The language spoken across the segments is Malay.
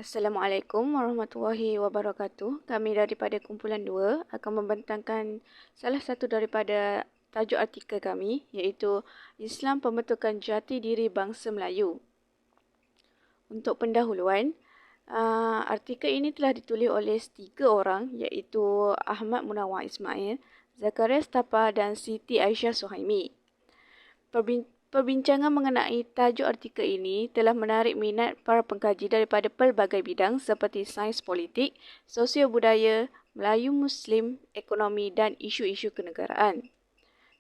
Assalamualaikum warahmatullahi wabarakatuh. Kami daripada kumpulan 2 akan membentangkan salah satu daripada tajuk artikel kami, iaitu Islam Pembentukan Jati Diri Bangsa Melayu. Untuk pendahuluan, artikel ini telah ditulis oleh 3 orang, iaitu Ahmad Munawar Ismail, Zakaria Stapa dan Siti Aisyah Suhaimi. Perbincangan mengenai tajuk artikel ini telah menarik minat para pengkaji daripada pelbagai bidang seperti sains politik, sosio budaya, Melayu Muslim, ekonomi dan isu-isu kenegaraan.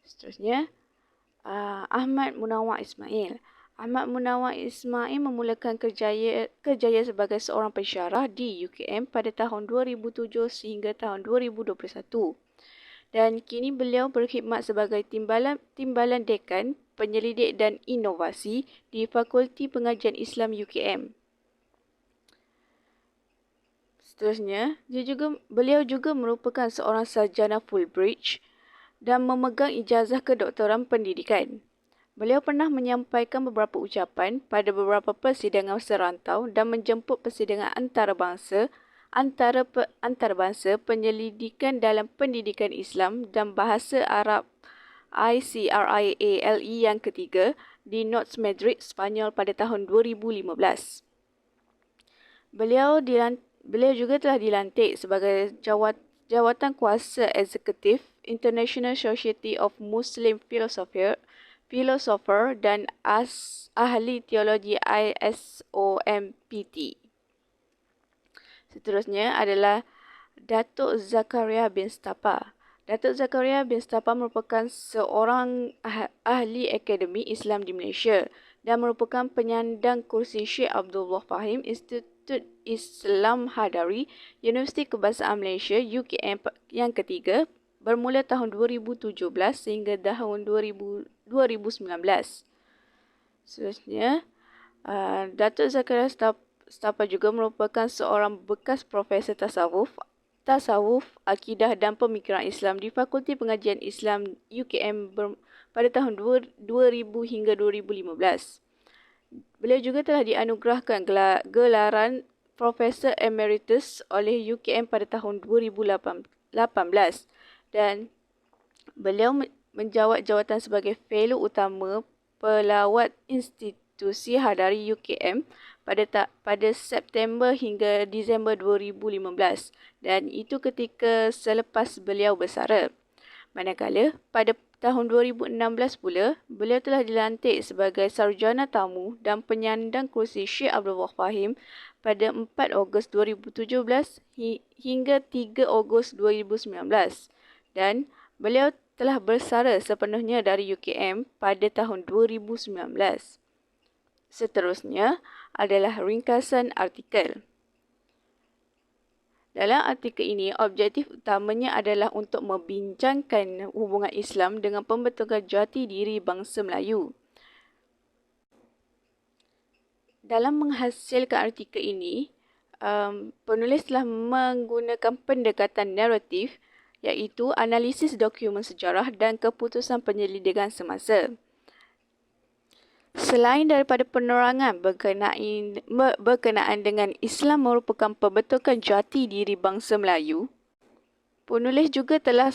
Seterusnya, Ahmad Munawar Ismail. Ahmad Munawar Ismail memulakan kerjaya sebagai seorang pensyarah di UKM pada tahun 2007 sehingga tahun 2021. Dan kini beliau berkhidmat sebagai timbalan dekan penyelidik dan inovasi di Fakulti Pengajian Islam UKM. Seterusnya, beliau juga merupakan seorang sarjana Fulbright dan memegang ijazah kedoktoran pendidikan. Beliau pernah menyampaikan beberapa ucapan pada beberapa persidangan serantau dan menjemput persidangan antarabangsa penyelidikan dalam pendidikan Islam dan bahasa Arab ICRIALE yang ketiga di North Madrid, Spanyol pada tahun 2015. Beliau juga telah dilantik sebagai jawatan kuasa eksekutif International Society of Muslim Philosopher dan ahli teologi ISOMPT. Seterusnya adalah Datuk Zakaria bin Stapa. Datuk Zakaria bin Stapa merupakan seorang ahli akademi Islam di Malaysia dan merupakan penyandang kursi Syekh Abdullah Fahim Institut Islam Hadari, Universiti Kebangsaan Malaysia UKM yang ketiga bermula tahun 2017 sehingga tahun 2019. Seterusnya, Datuk Zakaria Stapa juga merupakan seorang bekas profesor tasawuf, akidah dan pemikiran Islam di Fakulti Pengajian Islam UKM pada tahun 2000 hingga 2015. Beliau juga telah dianugerahkan gelaran Profesor Emeritus oleh UKM pada tahun 2018 dan beliau menjawat jawatan sebagai Fellow Utama Pelawat Institusi Hadari UKM pada September hingga Disember 2015 dan itu ketika selepas beliau bersara. Manakala pada tahun 2016 pula, beliau telah dilantik sebagai sarjana tamu dan penyandang kursi Syekh Abdullah Fahim pada 4 Ogos 2017 hingga 3 Ogos 2019 dan beliau telah bersara sepenuhnya dari UKM pada tahun 2019. Seterusnya adalah ringkasan artikel. Dalam artikel ini, objektif utamanya adalah untuk membincangkan hubungan Islam dengan pembentukan jati diri bangsa Melayu. Dalam menghasilkan artikel ini, penulis telah menggunakan pendekatan naratif iaitu analisis dokumen sejarah dan keputusan penyelidikan semasa. Selain daripada penerangan berkenaan dengan Islam merupakan pembentukan jati diri bangsa Melayu, penulis juga telah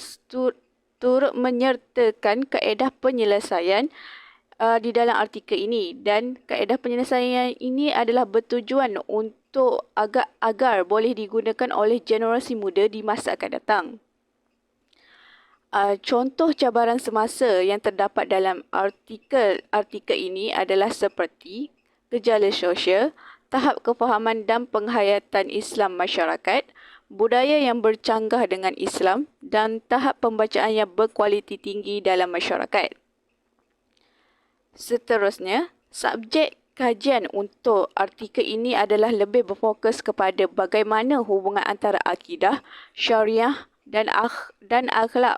turut menyertakan kaedah penyelesaian di dalam artikel ini dan kaedah penyelesaian ini adalah bertujuan untuk agar boleh digunakan oleh generasi muda di masa akan datang. Contoh cabaran semasa yang terdapat dalam artikel ini adalah seperti gejala sosial, tahap kefahaman dan penghayatan Islam masyarakat, budaya yang bercanggah dengan Islam dan tahap pembacaan yang berkualiti tinggi dalam masyarakat. Seterusnya, subjek kajian untuk artikel ini adalah lebih berfokus kepada bagaimana hubungan antara akidah, syariah dan akhlak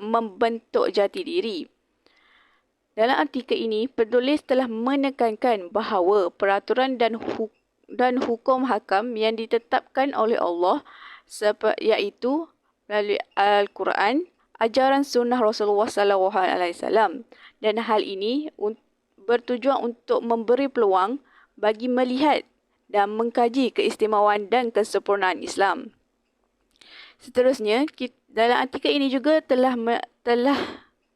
membentuk jati diri. Dalam artikel ini, penulis telah menekankan bahawa peraturan dan hukum hakam yang ditetapkan oleh Allah iaitu melalui Al-Quran, ajaran sunnah Rasulullah SAW dan hal ini bertujuan untuk memberi peluang bagi melihat dan mengkaji keistimewaan dan kesempurnaan Islam. Seterusnya, dalam artikel ini juga telah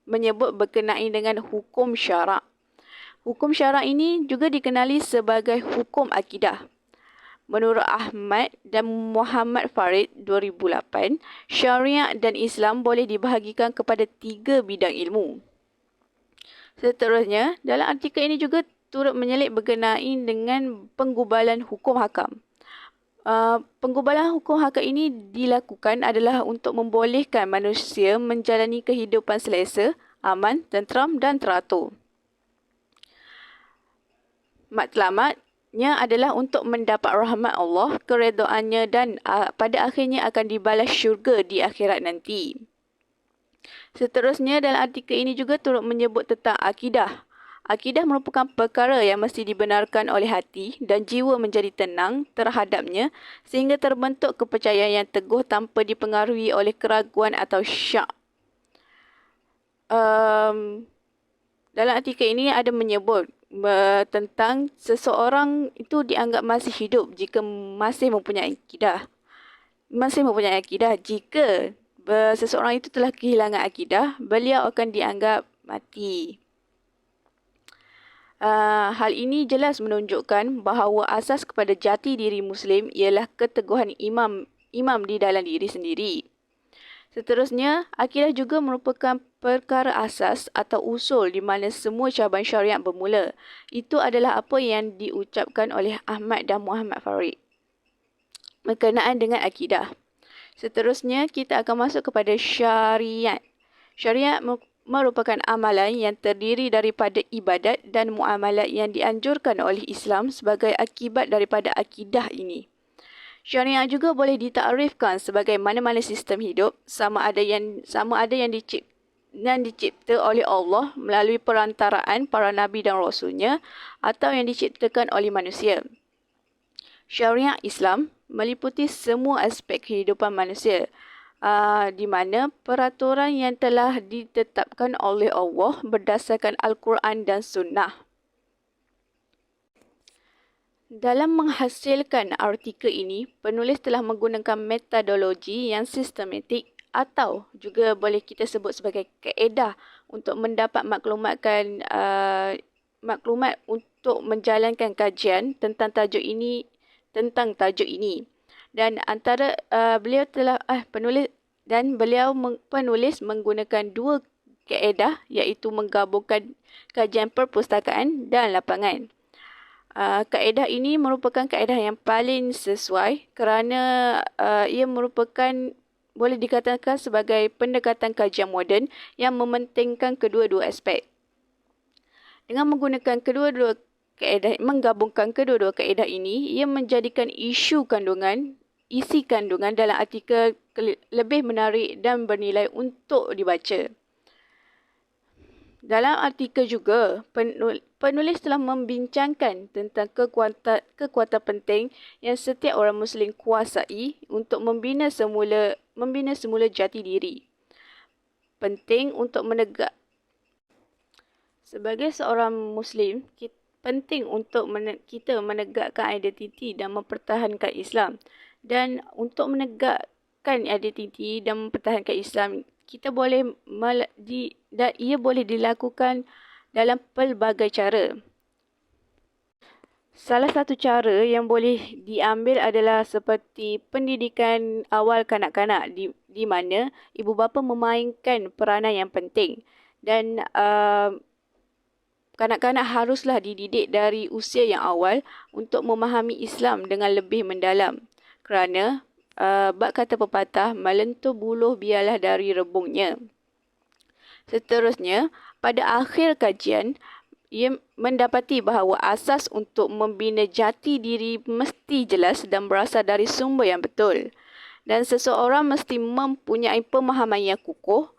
menyebut berkenaan dengan hukum syarak. Hukum syarak ini juga dikenali sebagai hukum akidah. Menurut Ahmad dan Muhammad Farid 2008, syariat dan Islam boleh dibahagikan kepada 3 bidang ilmu. Seterusnya, dalam artikel ini juga turut menyelit berkenaan dengan penggubalan hukum hakam. Penggubalan hukum hakam ini dilakukan adalah untuk membolehkan manusia menjalani kehidupan selesa, aman, tenteram dan teratur. Matlamatnya adalah untuk mendapat rahmat Allah, keredoannya dan pada akhirnya akan dibalas syurga di akhirat nanti. Seterusnya dalam artikel ini juga turut menyebut tentang akidah. Akidah merupakan perkara yang mesti dibenarkan oleh hati dan jiwa menjadi tenang terhadapnya sehingga terbentuk kepercayaan yang teguh tanpa dipengaruhi oleh keraguan atau syak. Dalam artikel ini ada menyebut tentang seseorang itu dianggap masih hidup jika masih mempunyai akidah. Jika seseorang itu telah kehilangan akidah, beliau akan dianggap mati. Hal ini jelas menunjukkan bahawa asas kepada jati diri Muslim ialah keteguhan imam di dalam diri sendiri. Seterusnya, akidah juga merupakan perkara asas atau usul di mana semua cabaran syariat bermula. Itu adalah apa yang diucapkan oleh Ahmad dan Muhammad Farid berkenaan dengan akidah. Seterusnya, kita akan masuk kepada syariat. Syariat merupakan amalan yang terdiri daripada ibadat dan muamalat yang dianjurkan oleh Islam sebagai akibat daripada akidah ini. Syariat juga boleh ditakrifkan sebagai mana-mana sistem hidup sama ada yang dicipta oleh Allah melalui perantaraan para nabi dan rasulnya atau yang diciptakan oleh manusia. Syariat Islam meliputi semua aspek kehidupan manusia, di mana peraturan yang telah ditetapkan oleh Allah berdasarkan Al-Quran dan Sunnah. Dalam menghasilkan artikel ini, penulis telah menggunakan metodologi yang sistematik atau juga boleh kita sebut sebagai kaedah untuk mendapat maklumat untuk menjalankan kajian tentang tajuk ini. Dan antara penulis menggunakan 2 kaedah iaitu menggabungkan kajian perpustakaan dan lapangan. Kaedah ini merupakan kaedah yang paling sesuai kerana ia merupakan boleh dikatakan sebagai pendekatan kajian moden yang mementingkan kedua-dua aspek. Dengan menggunakan menggabungkan kedua-dua kaedah ini, ia menjadikan isi kandungan dalam artikel lebih menarik dan bernilai untuk dibaca. Dalam artikel juga, penulis telah membincangkan tentang kekuatan penting yang setiap orang Muslim kuasai untuk membina semula jati diri. Penting untuk sebagai seorang Muslim, penting untuk kita menegakkan identiti dan mempertahankan Islam. Dan untuk menegakkan identiti dan mempertahankan Islam, ia boleh dilakukan dalam pelbagai cara. Salah satu cara yang boleh diambil adalah seperti pendidikan awal kanak-kanak di mana ibu bapa memainkan peranan yang penting dan kanak-kanak haruslah dididik dari usia yang awal untuk memahami Islam dengan lebih mendalam kerana bab kata pepatah, melentur buluh biarlah dari rebungnya. Seterusnya, pada akhir kajian, ia mendapati bahawa asas untuk membina jati diri mesti jelas dan berasal dari sumber yang betul. Dan seseorang mesti mempunyai pemahaman yang kukuh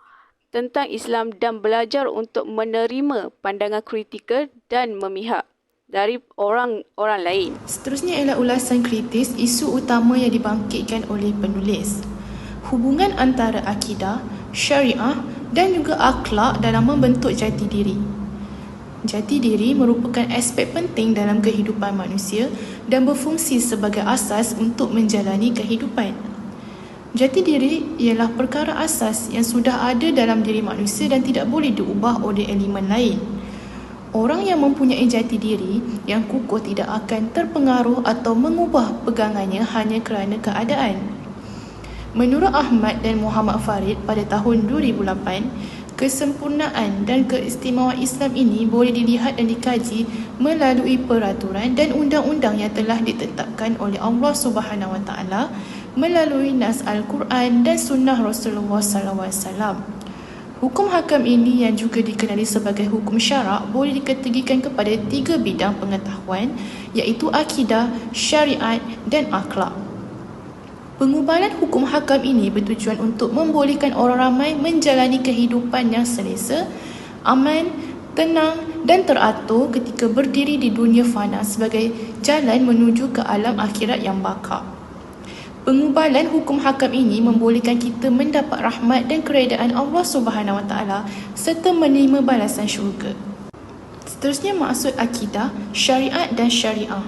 tentang Islam dan belajar untuk menerima pandangan kritikal dan memihak dari orang lain. Seterusnya ialah ulasan kritis isu utama yang dibangkitkan oleh penulis. Hubungan antara akidah, syariah dan juga akhlak dalam membentuk jati diri. Jati diri merupakan aspek penting dalam kehidupan manusia dan berfungsi sebagai asas untuk menjalani kehidupan. Jati diri ialah perkara asas yang sudah ada dalam diri manusia dan tidak boleh diubah oleh elemen lain. Orang yang mempunyai jati diri yang kukuh tidak akan terpengaruh atau mengubah pegangannya hanya kerana keadaan. Menurut Ahmad dan Muhammad Farid pada tahun 2008, kesempurnaan dan keistimewaan Islam ini boleh dilihat dan dikaji melalui peraturan dan undang-undang yang telah ditetapkan oleh Allah Subhanahu Wa Taala melalui nas Al-Quran dan sunnah Rasulullah SAW. Hukum hakam ini yang juga dikenali sebagai hukum syarak boleh dikategorikan kepada 3 bidang pengetahuan iaitu akidah, syariat dan akhlak. Pengubalan hukum hakam ini bertujuan untuk membolehkan orang ramai menjalani kehidupan yang selesa, aman, tenang dan teratur ketika berdiri di dunia fana sebagai jalan menuju ke alam akhirat yang baka. Pengubalan hukum hakam ini membolehkan kita mendapat rahmat dan keredaan Allah Subhanahu Wa Taala serta menerima balasan syurga. Seterusnya maksud akidah, syariat dan syariah.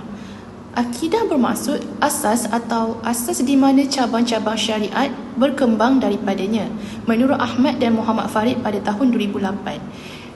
Akidah bermaksud asas atau asas di mana cabang-cabang syariat berkembang daripadanya, menurut Ahmad dan Muhammad Farid pada tahun 2008.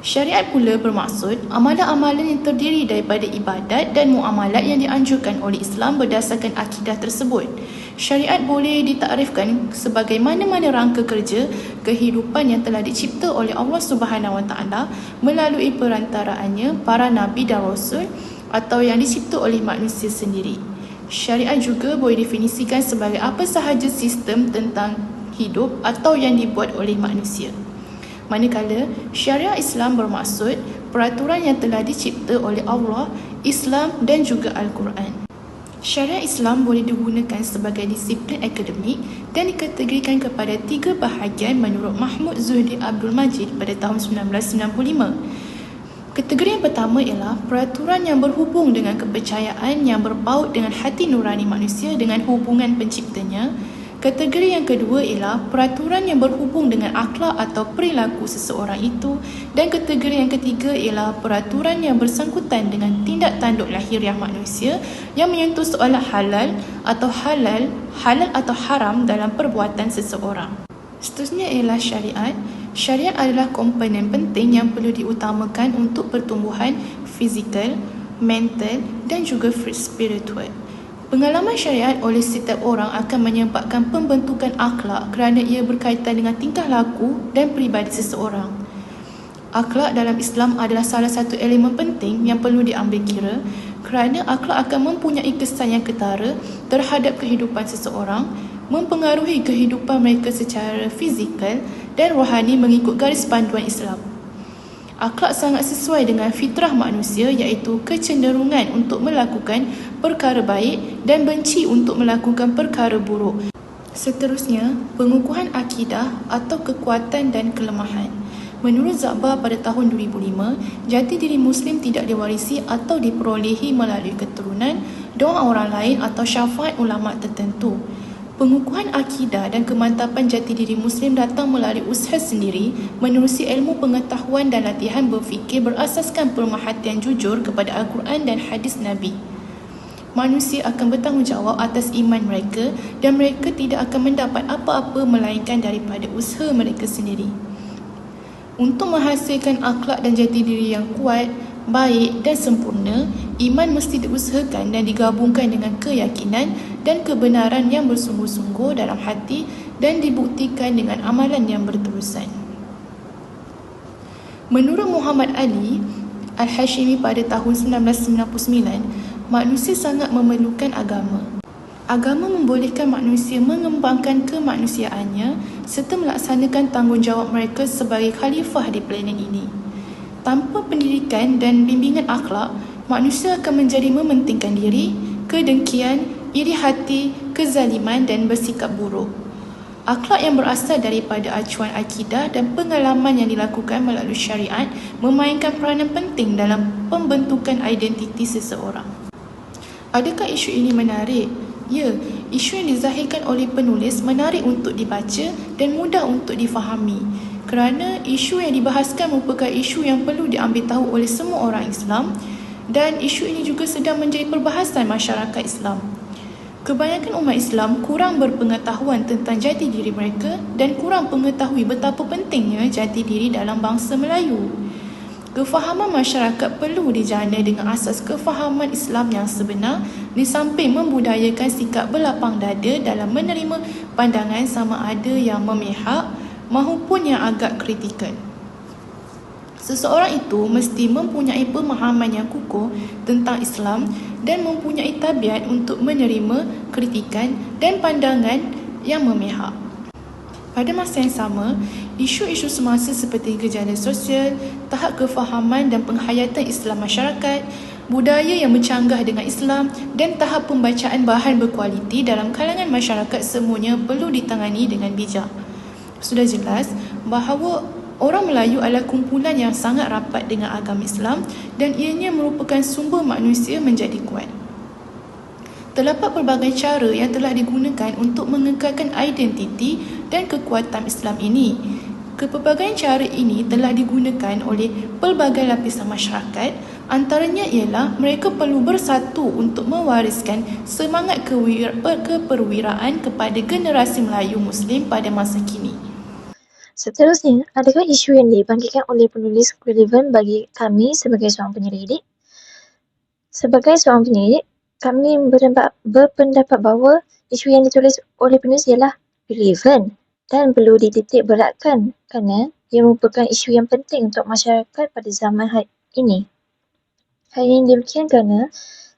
Syariat pula bermaksud amalan-amalan yang terdiri daripada ibadat dan muamalat yang dianjurkan oleh Islam berdasarkan akidah tersebut. Syariat boleh ditakrifkan sebagai mana-mana rangka kerja kehidupan yang telah dicipta oleh Allah Subhanahu Wa Taala melalui perantaraannya para nabi dan rasul atau yang dicipta oleh manusia sendiri. Syariat juga boleh definisikan sebagai apa sahaja sistem tentang hidup atau yang dibuat oleh manusia. Manakala syariat Islam bermaksud peraturan yang telah dicipta oleh Allah, Islam dan juga Al-Quran. Syariat Islam boleh digunakan sebagai disiplin akademik dan dikategorikan kepada 3 bahagian menurut Mahmud Zuhdi Abdul Majid pada tahun 1995. Kategori yang pertama ialah peraturan yang berhubung dengan kepercayaan yang berpaut dengan hati nurani manusia dengan hubungan penciptanya. Kategori yang kedua ialah peraturan yang berhubung dengan akhlak atau perilaku seseorang itu. Dan kategori yang ketiga ialah peraturan yang bersangkutan dengan tindak tanduk lahiriah manusia yang menyentuh soalan halal atau haram dalam perbuatan seseorang. Seterusnya ialah syariat. Syariat adalah komponen penting yang perlu diutamakan untuk pertumbuhan fizikal, mental dan juga spiritual. Pengalaman syariat oleh setiap orang akan menyebabkan pembentukan akhlak kerana ia berkaitan dengan tingkah laku dan peribadi seseorang. Akhlak dalam Islam adalah salah satu elemen penting yang perlu diambil kira kerana akhlak akan mempunyai kesan yang ketara terhadap kehidupan seseorang, mempengaruhi kehidupan mereka secara fizikal dan rohani mengikut garis panduan Islam. Akhlak sangat sesuai dengan fitrah manusia iaitu kecenderungan untuk melakukan perkara baik dan benci untuk melakukan perkara buruk. Seterusnya, pengukuhan akidah atau kekuatan dan kelemahan. Menurut Zabbar pada tahun 2005, jati diri Muslim tidak diwarisi atau diperolehi melalui keturunan, doa orang lain atau syafaat ulama tertentu. Pengukuhan akidah dan kemantapan jati diri Muslim datang melalui usaha sendiri menerusi ilmu pengetahuan dan latihan berfikir berasaskan pemerhatian jujur kepada Al-Quran dan hadis Nabi. Manusia akan bertanggungjawab atas iman mereka dan mereka tidak akan mendapat apa-apa melainkan daripada usaha mereka sendiri. Untuk menghasilkan akhlak dan jati diri yang kuat, baik dan sempurna, iman mesti diusahakan dan digabungkan dengan keyakinan dan kebenaran yang bersungguh-sungguh dalam hati dan dibuktikan dengan amalan yang berterusan. Menurut Muhammad Ali Al-Hashimi pada tahun 1999, manusia sangat memerlukan agama. Agama membolehkan manusia mengembangkan kemanusiaannya serta melaksanakan tanggungjawab mereka sebagai khalifah di planet ini. Tanpa pendidikan dan bimbingan akhlak, manusia akan menjadi mementingkan diri, kedengkian, iri hati, kezaliman dan bersikap buruk. Akhlak yang berasal daripada acuan akidah dan pengalaman yang dilakukan melalui syariat memainkan peranan penting dalam pembentukan identiti seseorang. Adakah isu ini menarik? Ya, isu yang dizahirkan oleh penulis menarik untuk dibaca dan mudah untuk difahami. kerana isu yang dibahaskan merupakan isu yang perlu diambil tahu oleh semua orang Islam dan isu ini juga sedang menjadi perbahasan masyarakat Islam. Kebanyakan umat Islam kurang berpengetahuan tentang jati diri mereka dan kurang mengetahui betapa pentingnya jati diri dalam bangsa Melayu. Kefahaman masyarakat perlu dijana dengan asas kefahaman Islam yang sebenar di samping membudayakan sikap berlapang dada dalam menerima pandangan sama ada yang memihak maupun yang agak kritikal. Seseorang itu mesti mempunyai pemahaman yang kukuh tentang Islam dan mempunyai tabiat untuk menerima kritikan dan pandangan yang memihak. Pada masa yang sama, isu-isu semasa seperti gejala sosial, tahap kefahaman dan penghayatan Islam masyarakat, budaya yang bercanggah dengan Islam dan tahap pembacaan bahan berkualiti dalam kalangan masyarakat semuanya perlu ditangani dengan bijak. Sudah jelas bahawa orang Melayu adalah kumpulan yang sangat rapat dengan agama Islam dan ianya merupakan sumber manusia menjadi kuat. Terdapat pelbagai cara yang telah digunakan untuk mengekalkan identiti dan kekuatan Islam ini. Kepelbagaian cara ini telah digunakan oleh pelbagai lapisan masyarakat, antaranya ialah mereka perlu bersatu untuk mewariskan semangat keperwiraan kepada generasi Melayu Muslim pada masa kini. Seterusnya, adakah isu yang dibangkitkan oleh penulis relevan bagi kami sebagai seorang penyelidik? Sebagai seorang penyelidik, kami berpendapat bahawa isu yang ditulis oleh penulis ialah relevan dan perlu dititik beratkan kerana ia merupakan isu yang penting untuk masyarakat pada zaman ini. Hal ini demikian kerana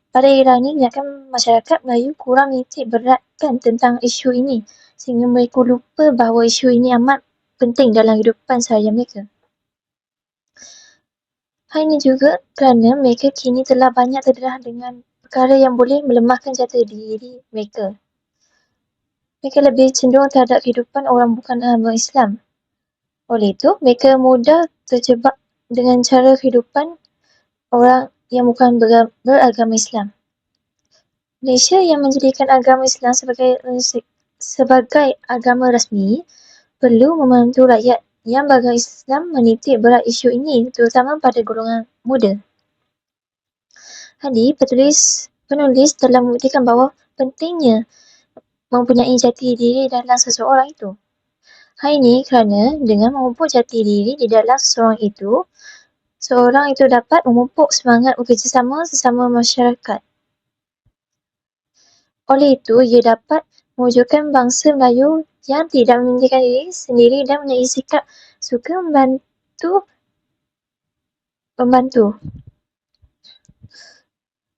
pada era ini kebanyakan masyarakat Melayu kurang menitik beratkan tentang isu ini sehingga mereka lupa bahawa isu ini amat penting dalam kehidupan seharian mereka. Hal ini juga kerana mereka kini telah banyak terdedah dengan perkara yang boleh melemahkan jati diri mereka. Mereka lebih cenderung terhadap kehidupan orang bukan agama Islam. Oleh itu, mereka mudah terjebak dengan cara kehidupan orang yang bukan beragama Islam. Malaysia yang menjadikan agama Islam sebagai agama rasmi perlu membantu rakyat yang beragama Islam menitik berat isu ini, terutama pada golongan muda. Jadi, penulis telah membuktikan bahawa pentingnya mempunyai jati diri dalam seseorang itu. Hal ini kerana dengan memupuk jati diri di dalam seseorang itu dapat memupuk semangat bekerjasama sesama masyarakat. Oleh itu, ia dapat mewujudkan bangsa Melayu yang tidak mementingkan diri sendiri dan mempunyai sikap suka membantu.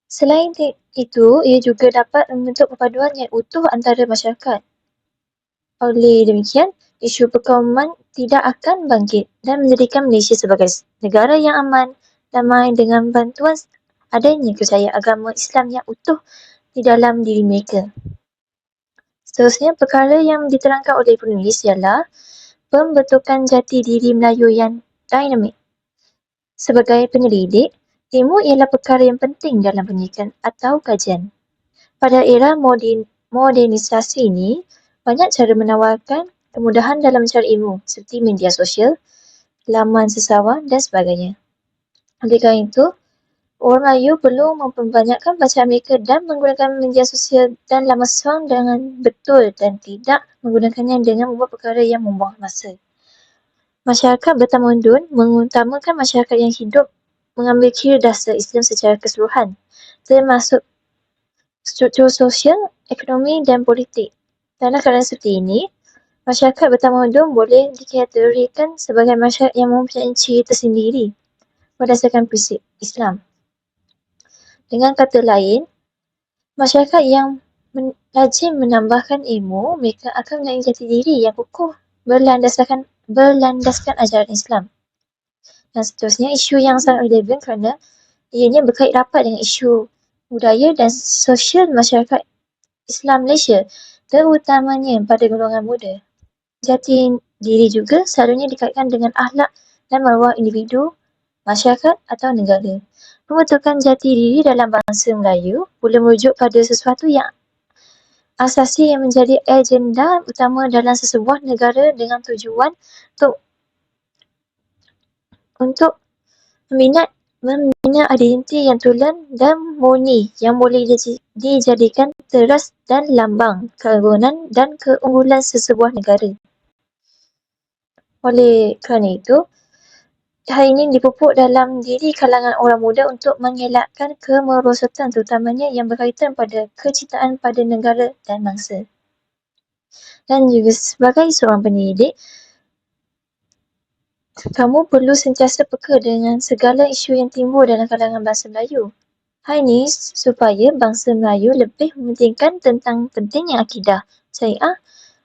Selain itu, ia juga dapat membentuk perpaduan yang utuh antara masyarakat. Oleh demikian, isu perkauman tidak akan bangkit dan menjadikan Malaysia sebagai negara yang aman, damai dengan bantuan adanya kepercayaan agama Islam yang utuh di dalam diri mereka. Seterusnya, perkara yang diterangkan oleh penulis ialah pembentukan jati diri Melayu yang dinamik. Sebagai penyelidik, ilmu ialah perkara yang penting dalam penyidikan atau kajian. Pada era modernisasi ini, banyak cara menawarkan kemudahan dalam mencari ilmu seperti media sosial, laman sesawan dan sebagainya. Oleh kerana itu, orang Melayu perlu memperbanyakkan bacaan mereka dan menggunakan media sosial dan laman sesawan dengan betul dan tidak menggunakannya dengan membuat perkara yang membuang masa. Masyarakat bertamadun mengutamakan masyarakat yang hidup mengambil kira dasar Islam secara keseluruhan, termasuk struktur sosial, ekonomi dan politik. Dalam keadaan seperti ini, masyarakat bertamadun boleh dikategorikan sebagai masyarakat yang mempunyai ciri tersendiri berdasarkan prinsip Islam. Dengan kata lain, masyarakat yang rajin menambahkan ilmu, mereka akan mempunyai jati diri yang kukuh berlandaskan ajaran Islam. Dan seterusnya, isu yang sangat relevan kerana ianya berkait rapat dengan isu budaya dan sosial masyarakat Islam Malaysia, terutamanya pada golongan muda. Jati diri juga selalunya dikaitkan dengan akhlak dan maruah individu, masyarakat atau negara. Pembentukan jati diri dalam bangsa Melayu boleh merujuk pada sesuatu yang asasi yang menjadi agenda utama dalam sesebuah negara dengan tujuan untuk untuk membina identiti yang tulen dan murni yang boleh dijadikan teras dan lambang keagungan dan keunggulan sesebuah negara. Oleh kerana itu, hal ini dipupuk dalam diri kalangan orang muda untuk mengelakkan kemerosotan terutamanya yang berkaitan pada kecintaan pada negara dan bangsa. Dan juga sebagai seorang pendidik, kamu perlu sentiasa peka dengan segala isu yang timbul dalam kalangan bangsa Melayu. Hal ini supaya bangsa Melayu lebih mementingkan tentang pentingnya akidah, syariah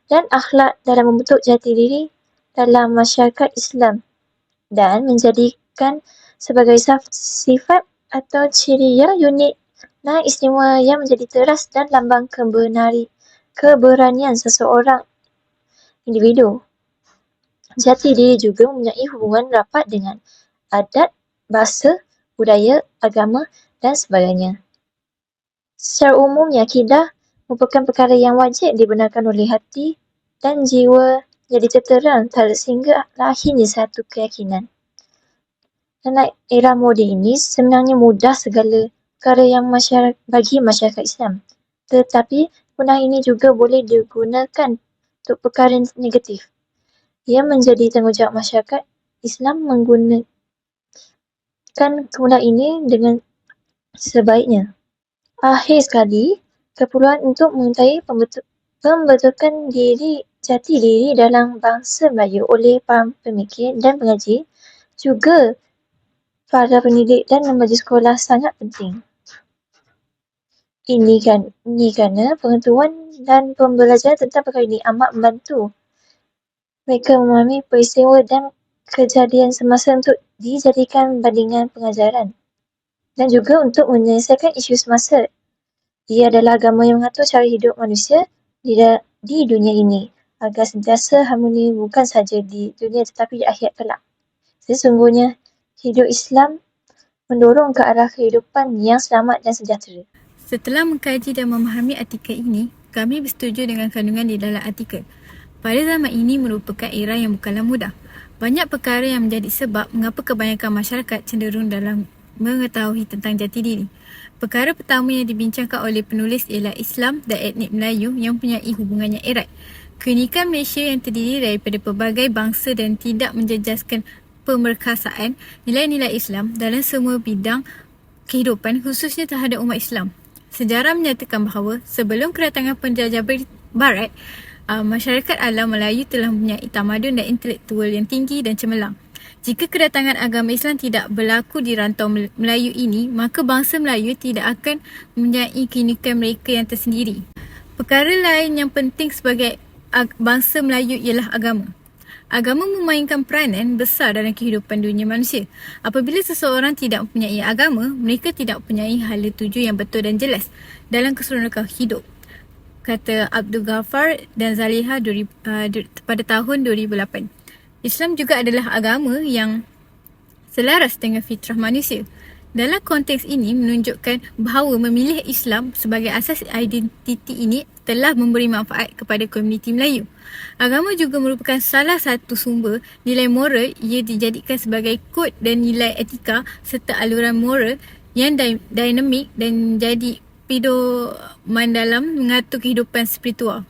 dan akhlak dalam membentuk jati diri dalam masyarakat Islam dan menjadikan sebagai sifat atau ciri yang unik dan istimewa yang menjadi teras dan lambang keberanian seseorang individu. Jati diri juga mempunyai hubungan rapat dengan adat, bahasa, budaya, agama dan sebagainya. Secara umumnya, akidah merupakan perkara yang wajib dibenarkan oleh hati dan jiwa jadi terterang sehingga lahirnya satu keyakinan. Dalam era moden ini, sebenarnya mudah segala perkara yang bagi masyarakat Islam. Tetapi, guna ini juga boleh digunakan untuk perkara negatif. Ia menjadi tanggungjawab masyarakat Islam menggunakan kemudahan ini dengan sebaiknya. Akhir sekali, keperluan untuk mengetahui pembentukan jati diri dalam bangsa Melayu oleh para pemikir dan pengaji, juga para pendidik dan lembaga sekolah sangat penting. Ini kerana pengetahuan dan pembelajaran tentang perkara ini amat membantu mereka memahami peristiwa dan kejadian semasa untuk dijadikan bandingan pengajaran dan juga untuk menyelesaikan isu semasa. Ia adalah agama yang mengatur cara hidup manusia di dunia ini agar sentiasa harmoni bukan sahaja di dunia tetapi di akhirat kelak. Sesungguhnya hidup Islam mendorong ke arah kehidupan yang selamat dan sejahtera. Setelah mengkaji dan memahami artikel ini, kami bersetuju dengan kandungan di dalam artikel. Pada zaman ini merupakan era yang bukanlah mudah. Banyak perkara yang menjadi sebab mengapa kebanyakan masyarakat cenderung dalam mengetahui tentang jati diri. Perkara pertama yang dibincangkan oleh penulis ialah Islam dan etnik Melayu yang mempunyai hubungan yang erat. Keunikan Malaysia yang terdiri daripada pelbagai bangsa dan tidak menjejaskan pemerkasaan nilai-nilai Islam dalam semua bidang kehidupan khususnya terhadap umat Islam. Sejarah menyatakan bahawa sebelum kedatangan penjajah Barat, masyarakat alam Melayu telah mempunyai tamadun dan intelektual yang tinggi dan cemerlang. Jika kedatangan agama Islam tidak berlaku di rantau Melayu ini, maka bangsa Melayu tidak akan mempunyai keunikan mereka yang tersendiri. Perkara lain yang penting sebagai bangsa Melayu ialah agama. Agama memainkan peranan besar dalam kehidupan dunia manusia. Apabila seseorang tidak mempunyai agama, mereka tidak mempunyai hala tuju yang betul dan jelas dalam keseronokan hidup, kata Abdul Ghaffar dan Zaliha pada tahun 2008. Islam juga adalah agama yang selaras dengan fitrah manusia. Dalam konteks ini menunjukkan bahawa memilih Islam sebagai asas identiti ini telah memberi manfaat kepada komuniti Melayu. Agama juga merupakan salah satu sumber nilai moral. Ia dijadikan sebagai kod dan nilai etika serta aluran moral yang dinamik dan menjadi pedoman dalam mengatur kehidupan spiritual.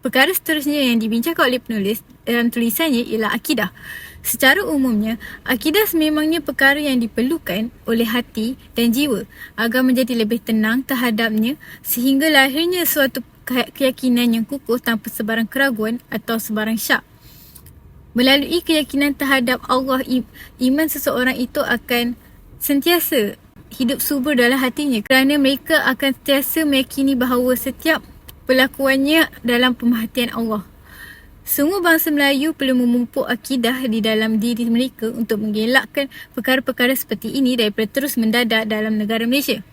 Perkara seterusnya yang dibincangkan oleh penulis dalam tulisannya ialah akidah. Secara umumnya, akidah sememangnya perkara yang diperlukan oleh hati dan jiwa agar menjadi lebih tenang terhadapnya sehingga lahirnya suatu keyakinan yang kukuh tanpa sebarang keraguan atau sebarang syak. Melalui keyakinan terhadap Allah, iman seseorang itu akan sentiasa hidup subur dalam hatinya kerana mereka akan sentiasa meyakini bahawa setiap perlakuannya dalam pemerhatian Allah. Semua bangsa Melayu perlu memupuk akidah di dalam diri mereka untuk mengelakkan perkara-perkara seperti ini daripada terus mendadak dalam negara Malaysia.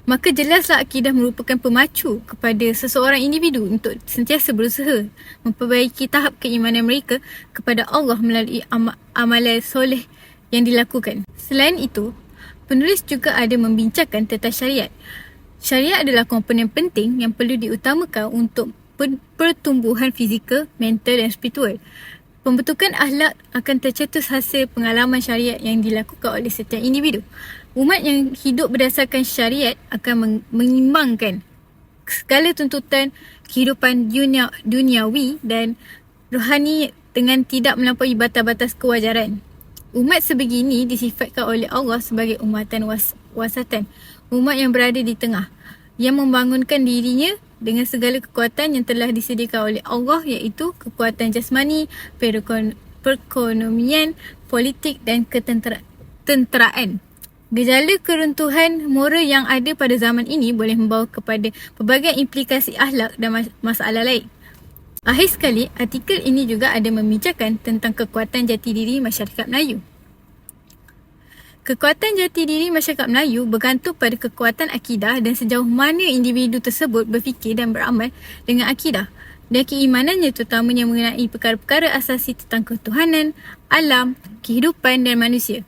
Maka jelaslah akidah merupakan pemacu kepada seseorang individu untuk sentiasa berusaha memperbaiki tahap keimanan mereka kepada Allah melalui amalan soleh yang dilakukan. Selain itu, penulis juga ada membincangkan tentang syariat. Syariat adalah komponen penting yang perlu diutamakan untuk pertumbuhan fizikal, mental dan spiritual. Pembentukan akhlak akan tercetus hasil pengalaman syariat yang dilakukan oleh setiap individu. Umat yang hidup berdasarkan syariat akan mengimbangkan segala tuntutan kehidupan duniawi dan rohani dengan tidak melampaui batas-batas kewajaran. Umat sebegini disifatkan oleh Allah sebagai umatan wasatan, umat yang berada di tengah, yang membangunkan dirinya dengan segala kekuatan yang telah disediakan oleh Allah, iaitu kekuatan jasmani, perekonomian, politik dan ketenteraan. Gejala keruntuhan moral yang ada pada zaman ini boleh membawa kepada pelbagai implikasi akhlak dan masalah lain. Akhir sekali, artikel ini juga ada membincangkan tentang kekuatan jati diri masyarakat Melayu. Kekuatan jati diri masyarakat Melayu bergantung pada kekuatan akidah dan sejauh mana individu tersebut berfikir dan beramal dengan akidah dan keimanannya, terutamanya mengenai perkara-perkara asasi tentang ketuhanan, alam, kehidupan dan manusia.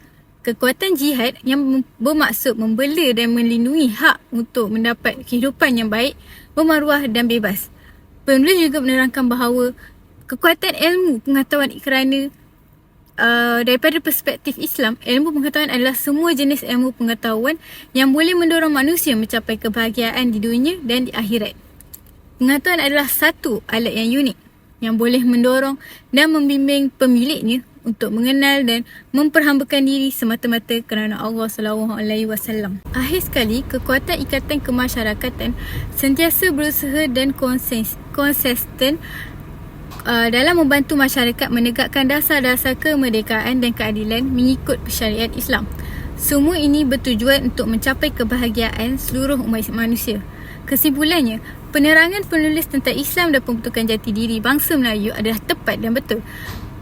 Kekuatan jihad yang bermaksud membela dan melindungi hak untuk mendapat kehidupan yang baik, bermaruah dan bebas. Penulis juga menerangkan bahawa kekuatan ilmu pengetahuan kerana daripada perspektif Islam, ilmu pengetahuan adalah semua jenis ilmu pengetahuan yang boleh mendorong manusia mencapai kebahagiaan di dunia dan di akhirat. Pengetahuan adalah satu alat yang unik yang boleh mendorong dan membimbing pemiliknya untuk mengenal dan memperhambakan diri semata-mata kerana Allah SAW. Akhir sekali, kekuatan ikatan kemasyarakatan sentiasa berusaha dan konsisten dalam membantu masyarakat menegakkan dasar-dasar kemerdekaan dan keadilan mengikut syariat Islam. Semua ini bertujuan untuk mencapai kebahagiaan seluruh umat manusia. Kesimpulannya, penerangan penulis tentang Islam dan pembentukan jati diri bangsa Melayu adalah tepat dan betul.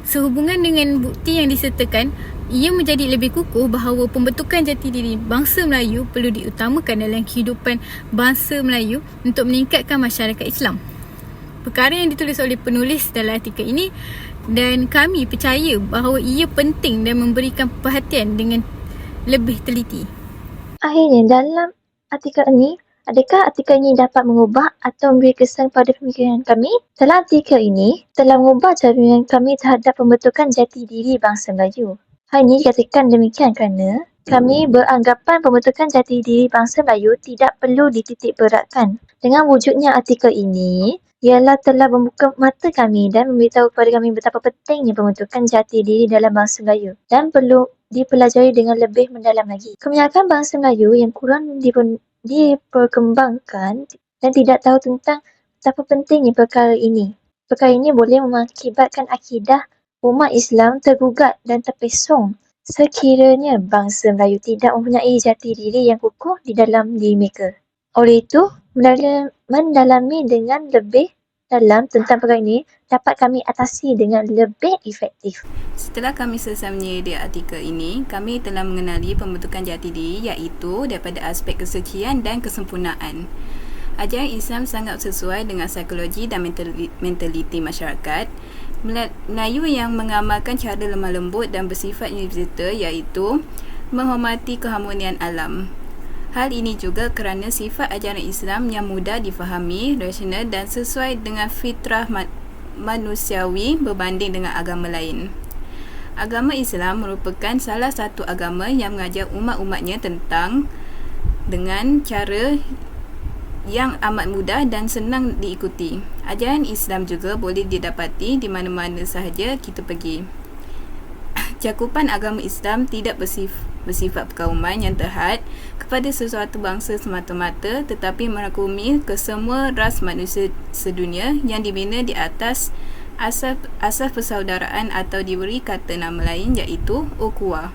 Sehubungan dengan bukti yang disertakan, ia menjadi lebih kukuh bahawa pembentukan jati diri bangsa Melayu perlu diutamakan dalam kehidupan bangsa Melayu untuk meningkatkan masyarakat Islam. Perkara yang ditulis oleh penulis dalam artikel ini, dan kami percaya bahawa ia penting dan memberikan perhatian dengan lebih teliti. Akhirnya, dalam artikel ini, adakah artikel ini dapat mengubah atau memberi kesan pada pemikiran kami? Dalam artikel ini, telah mengubah cara pemikiran kami terhadap pembentukan jati diri bangsa Melayu. Hal ini dikatakan demikian kerana kami beranggapan pembentukan jati diri bangsa Melayu tidak perlu dititik beratkan. Dengan wujudnya artikel ini, ialah telah membuka mata kami dan memberitahu kepada kami betapa pentingnya pembentukan jati diri dalam bangsa Melayu dan perlu dipelajari dengan lebih mendalam lagi. Kebanyakan bangsa Melayu yang kurang diperkembangkan dan tidak tahu tentang betapa pentingnya perkara ini. Perkara ini boleh mengakibatkan akidah umat Islam tergugat dan terpesong sekiranya bangsa Melayu tidak mempunyai jati diri yang kukuh di dalam diri mereka. Oleh itu, mendalami dengan lebih dalam tentang perkara ini dapat kami atasi dengan lebih efektif. Setelah kami selesai menyediakan artikel ini, kami telah mengenali pembentukan jati diri iaitu daripada aspek kesucian dan kesempurnaan. Ajaran Islam sangat sesuai dengan psikologi dan mentaliti masyarakat Melayu yang mengamalkan cara lemah lembut dan bersifat universal iaitu menghormati keharmonian alam. Hal ini juga kerana sifat ajaran Islam yang mudah difahami, rasional dan sesuai dengan fitrah manusiawi berbanding dengan agama lain. Agama Islam merupakan salah satu agama yang mengajar umat-umatnya dengan cara yang amat mudah dan senang diikuti. Ajaran Islam juga boleh didapati di mana-mana sahaja kita pergi. Cakupan agama Islam tidak bersifat perkauman yang terhad kepada sesuatu bangsa semata-mata, tetapi merangkumi kesemua ras manusia sedunia yang dibina di atas asas persaudaraan atau diberi kata nama lain iaitu ukhuwah.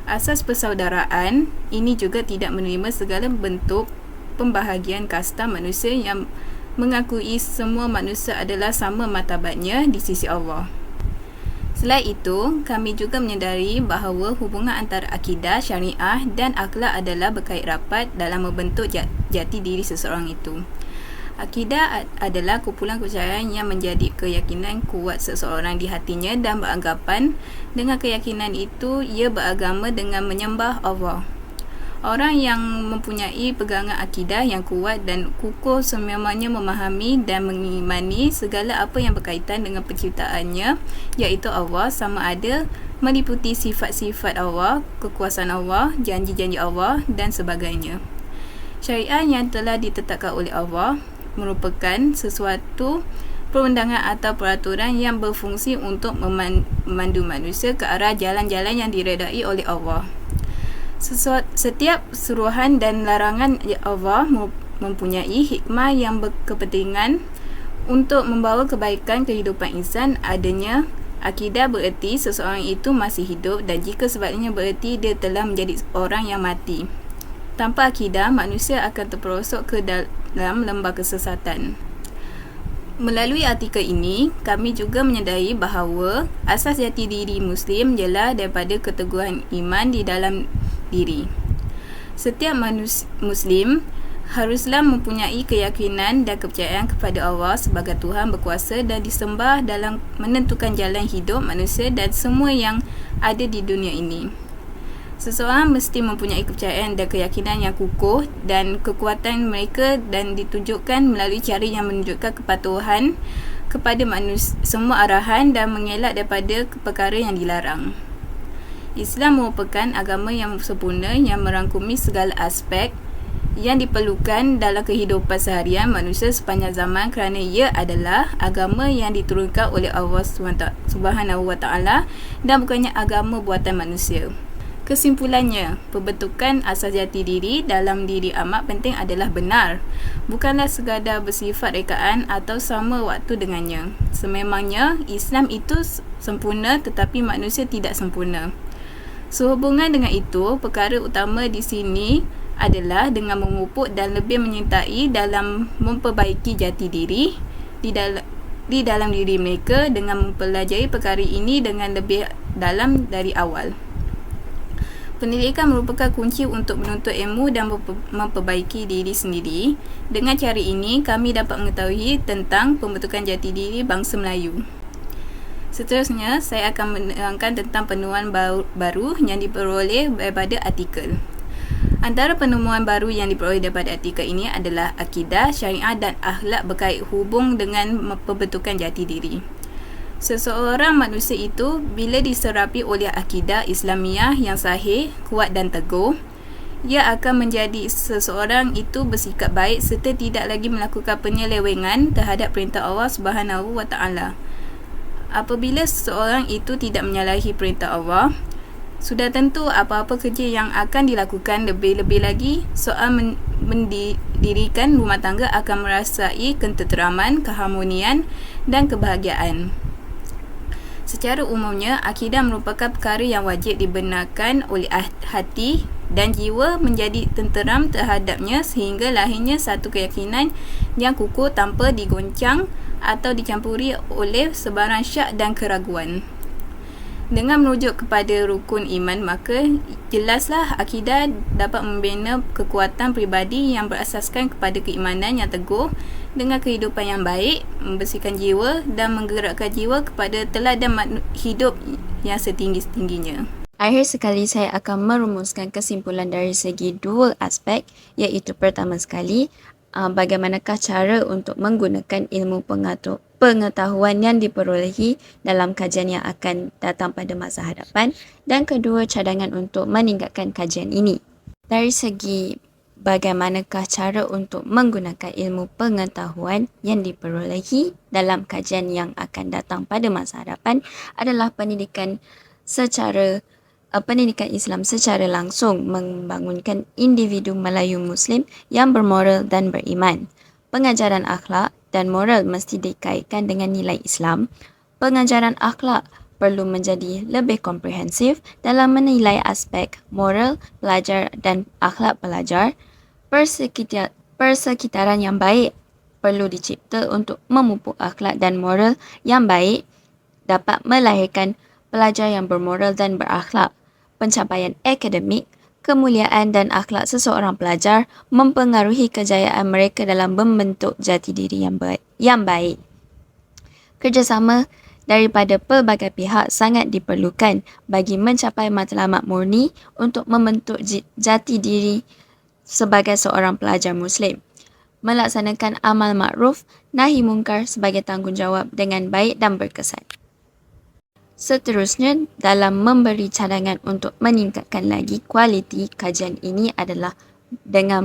Asas persaudaraan ini juga tidak menerima segala bentuk pembahagian kasta manusia yang mengakui semua manusia adalah sama martabatnya di sisi Allah. Selain itu, kami juga menyedari bahawa hubungan antara akidah, syariah dan akhlak adalah berkait rapat dalam membentuk jati diri seseorang itu. Akidah adalah kumpulan kepercayaan yang menjadi keyakinan kuat seseorang di hatinya dan beranggapan dengan keyakinan itu ia beragama dengan menyembah Allah. Orang yang mempunyai pegangan akidah yang kuat dan kukuh sememangnya memahami dan mengimani segala apa yang berkaitan dengan penciptaannya, iaitu Allah, sama ada meliputi sifat-sifat Allah, kekuasaan Allah, janji-janji Allah dan sebagainya. Syariat yang telah ditetapkan oleh Allah merupakan sesuatu perundangan atau peraturan yang berfungsi untuk memandu manusia ke arah jalan-jalan yang diredai oleh Allah. Setiap suruhan dan larangan Allah mempunyai hikmah yang berkepentingan untuk membawa kebaikan kehidupan insan. Adanya akidah bererti seseorang itu masih hidup, dan jika sebaliknya bererti dia telah menjadi orang yang mati. Tanpa akidah, manusia akan terperosok ke dalam lembah kesesatan. Melalui artikel ini, kami juga menyedari bahawa asas jati diri Muslim ialah daripada keteguhan iman di dalam diri. Setiap Muslim haruslah mempunyai keyakinan dan kepercayaan kepada Allah sebagai Tuhan berkuasa dan disembah dalam menentukan jalan hidup manusia dan semua yang ada di dunia ini. Seseorang mesti mempunyai kepercayaan dan keyakinan yang kukuh, dan kekuatan mereka dan ditunjukkan melalui cara yang menunjukkan kepatuhan kepada semua arahan dan mengelak daripada perkara yang dilarang. Islam merupakan agama yang sempurna yang merangkumi segala aspek yang diperlukan dalam kehidupan seharian manusia sepanjang zaman, kerana ia adalah agama yang diturunkan oleh Allah Subhanahu Wa Taala dan bukannya agama buatan manusia. Kesimpulannya, pembentukan asas jati diri dalam diri amat penting adalah benar, bukanlah sekadar bersifat rekaan atau sama waktu dengannya. Sememangnya Islam itu sempurna, tetapi manusia tidak sempurna. Sehubungan dengan itu, perkara utama di sini adalah dengan memupuk dan lebih menyertai dalam memperbaiki jati diri di dalam diri mereka dengan mempelajari perkara ini dengan lebih dalam dari awal. Pendidikan merupakan kunci untuk menuntut ilmu dan memperbaiki diri sendiri. Dengan cara ini, kami dapat mengetahui tentang pembentukan jati diri bangsa Melayu. Seterusnya, saya akan menerangkan tentang penemuan baru yang diperoleh daripada artikel. Antara penemuan baru yang diperoleh daripada artikel ini adalah akidah, syariat dan akhlak berkait hubung dengan pembentukan jati diri. Seseorang manusia itu bila diserapi oleh akidah Islamiah yang sahih, kuat dan teguh, ia akan menjadi seseorang itu bersikap baik serta tidak lagi melakukan penyelewengan terhadap perintah Allah Subhanahu Wa Taala. Apabila seseorang itu tidak menyalahi perintah Allah, sudah tentu apa-apa kerja yang akan dilakukan, lebih-lebih lagi soal mendirikan rumah tangga, akan merasai ketenteraman, keharmonian dan kebahagiaan. Secara umumnya, akidah merupakan perkara yang wajib dibenarkan oleh hati dan jiwa menjadi tenteram terhadapnya sehingga lahirnya satu keyakinan yang kukuh tanpa digoncang atau dicampuri oleh sebarang syak dan keraguan. Dengan merujuk kepada rukun iman, maka jelaslah akidah dapat membina kekuatan peribadi yang berasaskan kepada keimanan yang teguh dengan kehidupan yang baik, membersihkan jiwa dan menggerakkan jiwa kepada teladan hidup yang setinggi-tingginya. Akhir sekali, saya akan merumuskan kesimpulan dari segi dua aspek, iaitu pertama sekali, bagaimanakah cara untuk menggunakan ilmu pengetahuan yang diperolehi dalam kajian yang akan datang pada masa hadapan, dan kedua, cadangan untuk meningkatkan kajian ini. Dari segi bagaimanakah cara untuk menggunakan ilmu pengetahuan yang diperolehi dalam kajian yang akan datang pada masa hadapan adalah pendidikan Islam secara langsung membangunkan individu Melayu Muslim yang bermoral dan beriman. Pengajaran akhlak dan moral mesti dikaitkan dengan nilai Islam. Pengajaran akhlak perlu menjadi lebih komprehensif dalam menilai aspek moral pelajar dan akhlak pelajar. Persekitaran yang baik perlu dicipta untuk memupuk akhlak dan moral yang baik dapat melahirkan pelajar yang bermoral dan berakhlak. Pencapaian akademik, kemuliaan dan akhlak seseorang pelajar mempengaruhi kejayaan mereka dalam membentuk jati diri yang baik. Kerjasama daripada pelbagai pihak sangat diperlukan bagi mencapai matlamat murni untuk membentuk jati diri sebagai seorang pelajar Muslim. Melaksanakan amal makruf, nahi mungkar sebagai tanggungjawab dengan baik dan berkesan. Seterusnya, dalam memberi cadangan untuk meningkatkan lagi kualiti kajian ini adalah dengan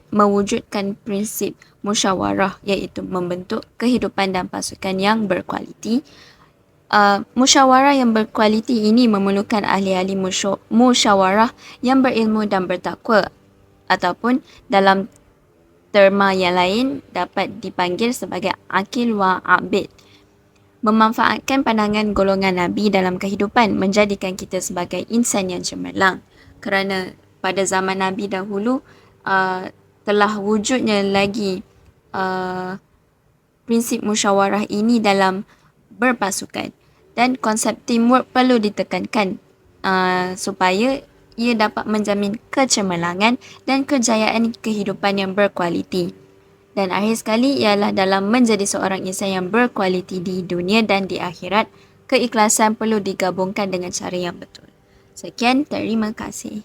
mewujudkan prinsip musyawarah, iaitu membentuk kehidupan dan pasukan yang berkualiti. Musyawarah yang berkualiti ini memerlukan ahli-ahli musyawarah yang berilmu dan bertakwa, ataupun dalam terma yang lain dapat dipanggil sebagai akil wa abid. Memanfaatkan pandangan golongan Nabi dalam kehidupan menjadikan kita sebagai insan yang cemerlang. Kerana pada zaman Nabi dahulu telah wujudnya lagi prinsip musyawarah ini dalam berpasukan, dan konsep teamwork perlu ditekankan supaya ia dapat menjamin kecemerlangan dan kejayaan kehidupan yang berkualiti. Dan akhir sekali ialah dalam menjadi seorang insan yang berkualiti di dunia dan di akhirat, keikhlasan perlu digabungkan dengan cara yang betul. Sekian, terima kasih.